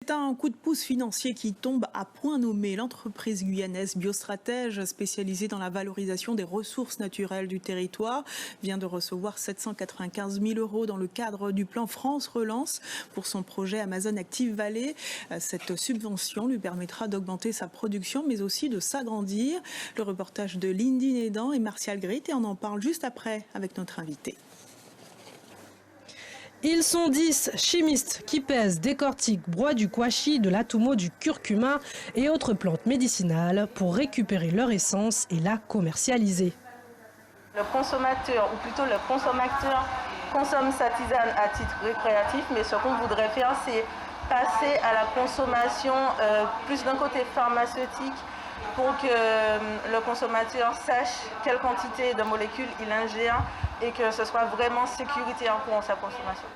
C'est un coup de pouce financier qui tombe à point nommé. L'entreprise guyanaise Biostratège, spécialisée dans la valorisation des ressources naturelles du territoire, vient de recevoir 795 000 € dans le cadre du plan France Relance pour son projet Amazon Active Valley. Cette subvention lui permettra d'augmenter sa production, mais aussi de s'agrandir. Le reportage de Lindy Nédan et Martial Grit, et on en parle juste après avec notre invité. Ils sont 10 chimistes qui pèsent, décortiquent, broient du quachi, de l'atumo, du curcuma et autres plantes médicinales pour récupérer leur essence et la commercialiser. Le consommateur, ou plutôt le consommateur, consomme sa tisane à titre récréatif, mais ce qu'on voudrait faire, c'est passer à la consommation plus d'un côté pharmaceutique pour que le consommateur sache quelle quantité de molécules il ingère et que ce soit vraiment sécuritaire pour sa consommation.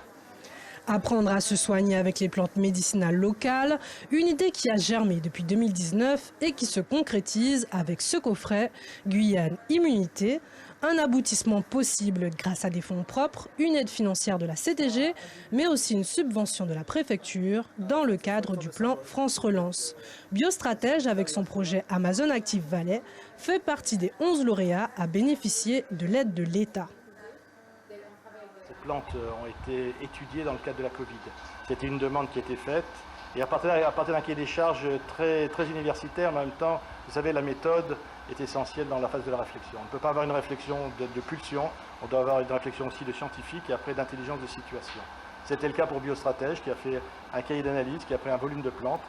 Apprendre à se soigner avec les plantes médicinales locales, une idée qui a germé depuis 2019 et qui se concrétise avec ce coffret Guyane Immunité, un aboutissement possible grâce à des fonds propres, une aide financière de la CTG, mais aussi une subvention de la préfecture dans le cadre du plan France Relance. Biostratège, avec son projet Amazon Active Valley, fait partie des 11 lauréats à bénéficier de l'aide de l'État. Ces plantes ont été étudiées dans le cadre de la Covid. C'était une demande qui était faite. Et à partir d'un cahier des charges très universitaire, mais en même temps, vous savez, la méthode est essentielle dans la phase de la réflexion. On ne peut pas avoir une réflexion de pulsion, on doit avoir une réflexion aussi de scientifique et après d'intelligence de situation. C'était le cas pour Biostratège, qui a fait un cahier d'analyse, qui a pris un volume de plantes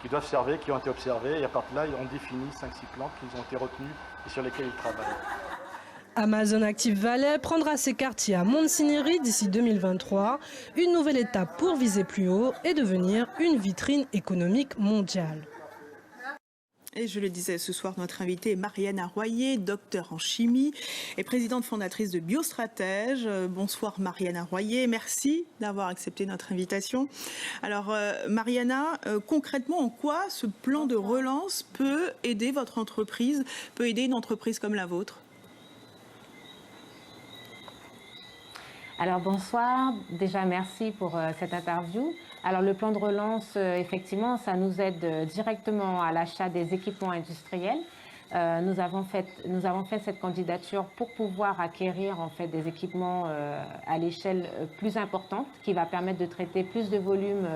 qui doivent observer, qui ont été observées, et à partir de là, on définit 5-6 plantes qui ont été retenues et sur lesquelles ils travaillent. Amazon Active Valley prendra ses quartiers à Montsinéry d'ici 2023, une nouvelle étape pour viser plus haut et devenir une vitrine économique mondiale. Et je le disais, ce soir, notre invitée est Marianne Arroyer, docteure en chimie et présidente fondatrice de Biostratège. Bonsoir Marianne Arroyer, merci d'avoir accepté notre invitation. Alors Mariana, concrètement, en quoi ce plan de relance peut aider votre entreprise, peut aider une entreprise comme la vôtre ? Alors bonsoir, déjà merci pour cette interview. Alors le plan de relance, effectivement, ça nous aide directement à l'achat des équipements industriels. Nous avons fait cette candidature pour pouvoir acquérir en fait des équipements à l'échelle plus importante qui va permettre de traiter plus de volumes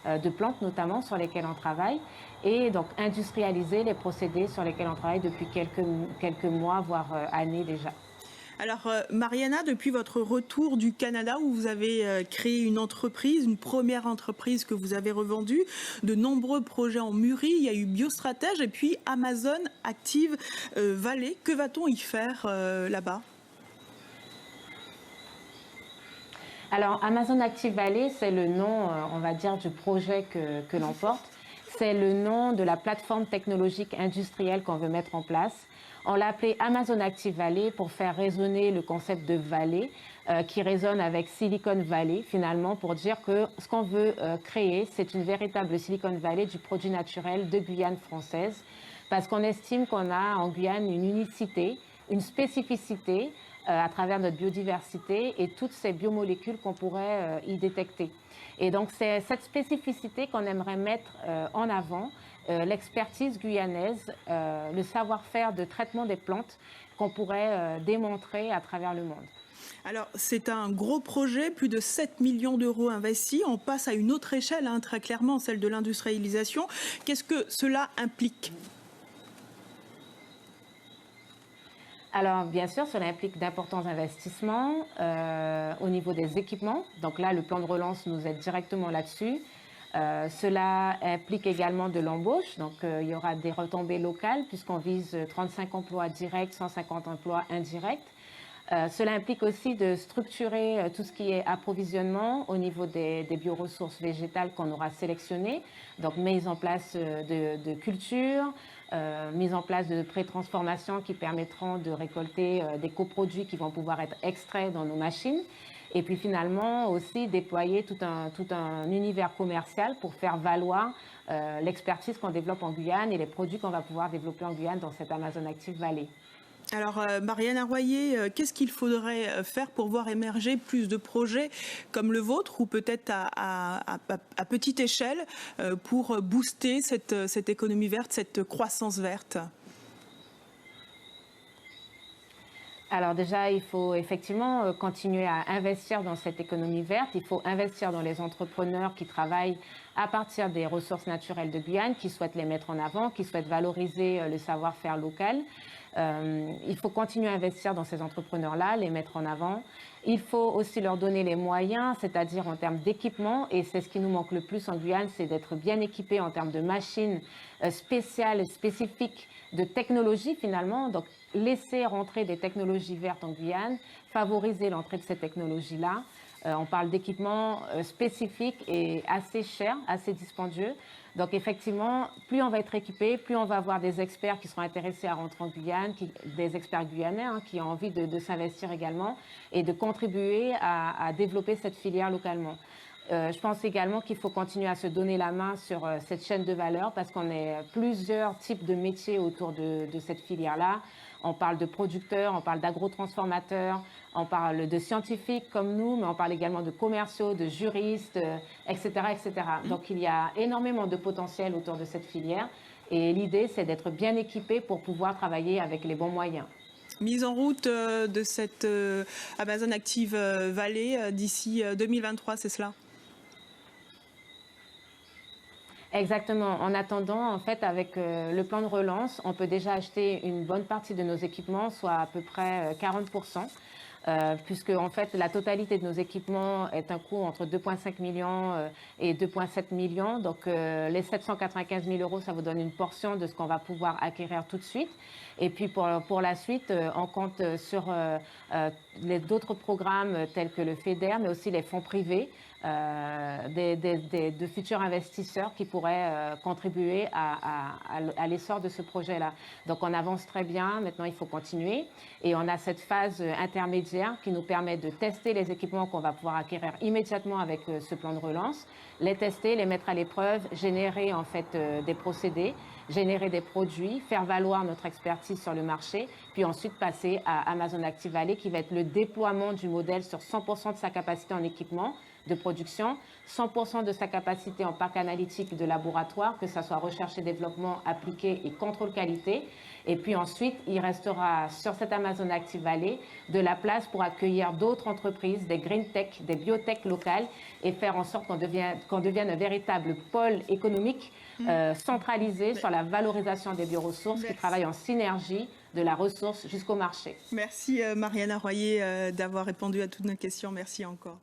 de plantes notamment sur lesquelles on travaille et donc industrialiser les procédés sur lesquels on travaille depuis quelques mois voire années déjà. Alors Mariana, depuis votre retour du Canada où vous avez créé une entreprise, une première entreprise que vous avez revendue, de nombreux projets ont mûri, il y a eu Biostratège et puis Amazon Active Valley. Que va-t-on y faire là-bas ? Alors Amazon Active Valley, c'est le nom, on va dire, du projet que l'on porte. C'est le nom de la plateforme technologique industrielle qu'on veut mettre en place. On l'a appelé Amazon Active Valley pour faire résonner le concept de vallée qui résonne avec Silicon Valley finalement pour dire que ce qu'on veut créer, c'est une véritable Silicon Valley du produit naturel de Guyane française parce qu'on estime qu'on a en Guyane une unicité, une spécificité à travers notre biodiversité et toutes ces biomolécules qu'on pourrait y détecter. Et donc c'est cette spécificité qu'on aimerait mettre en avant, l'expertise guyanaise, le savoir-faire de traitement des plantes qu'on pourrait démontrer à travers le monde. Alors c'est un gros projet, plus de 7 millions d'euros investis. On passe à une autre échelle, très clairement, celle de l'industrialisation. Qu'est-ce que cela implique ? Alors, bien sûr, cela implique d'importants investissements au niveau des équipements. Donc là, le plan de relance nous aide directement là-dessus. Cela implique également de l'embauche. Donc, il y aura des retombées locales puisqu'on vise 35 emplois directs, 150 emplois indirects. Cela implique aussi de structurer tout ce qui est approvisionnement au niveau des bioressources végétales qu'on aura sélectionnées. Donc, mise en place de cultures, mise en place de pré-transformations qui permettront de récolter des coproduits qui vont pouvoir être extraits dans nos machines. Et puis finalement aussi déployer tout un univers commercial pour faire valoir l'expertise qu'on développe en Guyane et les produits qu'on va pouvoir développer en Guyane dans cette Amazon Active Valley. Alors, Marianne Arroyer, qu'est-ce qu'il faudrait faire pour voir émerger plus de projets comme le vôtre ou peut-être à petite échelle pour booster cette économie verte, cette croissance verte ? Alors déjà, il faut effectivement continuer à investir dans cette économie verte. Il faut investir dans les entrepreneurs qui travaillent à partir des ressources naturelles de Guyane, qui souhaitent les mettre en avant, qui souhaitent valoriser le savoir-faire local. Il faut continuer à investir dans ces entrepreneurs-là, les mettre en avant. Il faut aussi leur donner les moyens, c'est-à-dire en termes d'équipement, et c'est ce qui nous manque le plus en Guyane, c'est d'être bien équipés en termes de machines spéciales, spécifiques, de technologies finalement. Donc laisser rentrer des technologies vertes en Guyane, favoriser l'entrée de ces technologies-là. On parle d'équipements spécifiques et assez chers, assez dispendieux. Donc effectivement, plus on va être équipé, plus on va avoir des experts qui seront intéressés à rentrer en Guyane, des experts guyanais qui ont envie de s'investir également et de contribuer à développer cette filière localement. Je pense également qu'il faut continuer à se donner la main sur cette chaîne de valeur parce qu'on a plusieurs types de métiers autour de cette filière-là. On parle de producteurs, on parle d'agrotransformateurs, on parle de scientifiques comme nous, mais on parle également de commerciaux, de juristes, etc., etc. Donc il y a énormément de potentiel autour de cette filière et l'idée c'est d'être bien équipé pour pouvoir travailler avec les bons moyens. Mise en route de cette Amazon Active Valley d'ici 2023, c'est cela ? Exactement. En attendant, en fait, avec le plan de relance, on peut déjà acheter une bonne partie de nos équipements, soit à peu près 40%, puisque en fait, la totalité de nos équipements est un coût entre 2,5 millions et 2,7 millions. Donc, les 795 000 euros, ça vous donne une portion de ce qu'on va pouvoir acquérir tout de suite. Et puis, pour la suite, on compte sur d'autres programmes tels que le FEDER, mais aussi les fonds privés, de futurs investisseurs qui pourraient contribuer à l'essor de ce projet-là. Donc on avance très bien, maintenant il faut continuer et on a cette phase intermédiaire qui nous permet de tester les équipements qu'on va pouvoir acquérir immédiatement avec ce plan de relance, les tester, les mettre à l'épreuve, générer en fait des procédés, générer des produits, faire valoir notre expertise sur le marché, puis ensuite passer à Amazon Active Valley qui va être le déploiement du modèle sur 100% de sa capacité en équipement de production, 100% de sa capacité en parc analytique de laboratoire, que ce soit recherche et développement appliqué et contrôle qualité. Et puis ensuite, il restera sur cette Amazon Active Valley de la place pour accueillir d'autres entreprises, des green tech, des biotech locales et faire en sorte qu'on devienne un véritable pôle économique centralisé sur la valorisation des bioressources qui travaille en synergie de la ressource jusqu'au marché. Merci Marianne Arroyer d'avoir répondu à toutes nos questions. Merci encore.